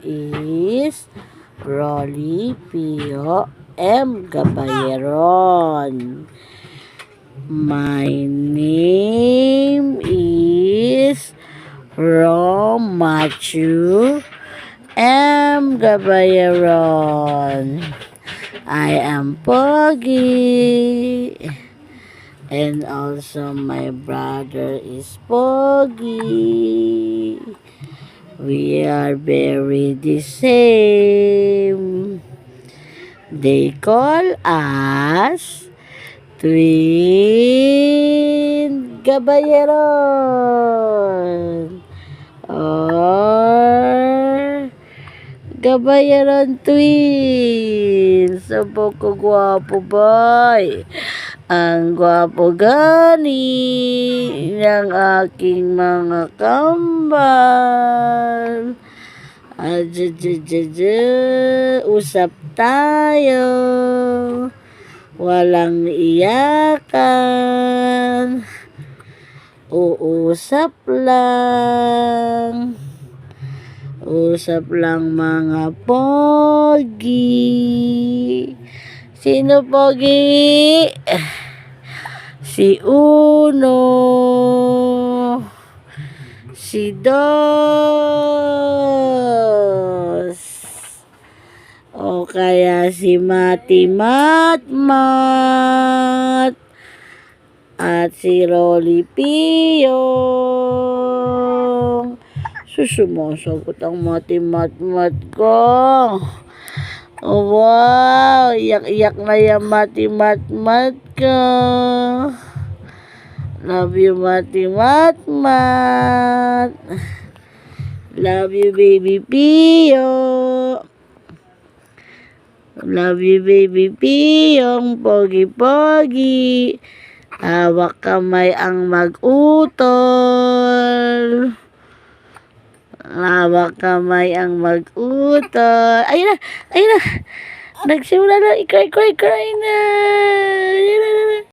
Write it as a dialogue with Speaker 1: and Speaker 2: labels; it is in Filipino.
Speaker 1: is Rolly Pio M. Gabayeron. My name is Rom Matthew M. Gabayeron. I am Pogi. And also my brother is Pogi. We are very the same. They call us Twin Gabayeron or Gabayeron Twins. Sabo ko gwapo, boy. Ang gwapo gani ng aking mga kambal. Usap tayo. Walang iyakan. Uusap lang. Usap lang mga pogi. Sino pogi? Si Uno. Si Dos. O kaya si Mati Matmat. At si Rolly Pio. Susumasagot ang Mati Matmat ko. Oh, wow, iyak-iyak na yung Mati Matmat ko. Love you, Mati Matmat. Love you, baby Pio. Love you, baby Piyong pogi-pogi. Hawak kamay ang mag-utol. Hawak kamay ang mag-utol. Ayun na, ayun na. Nagsimula na, ikray na.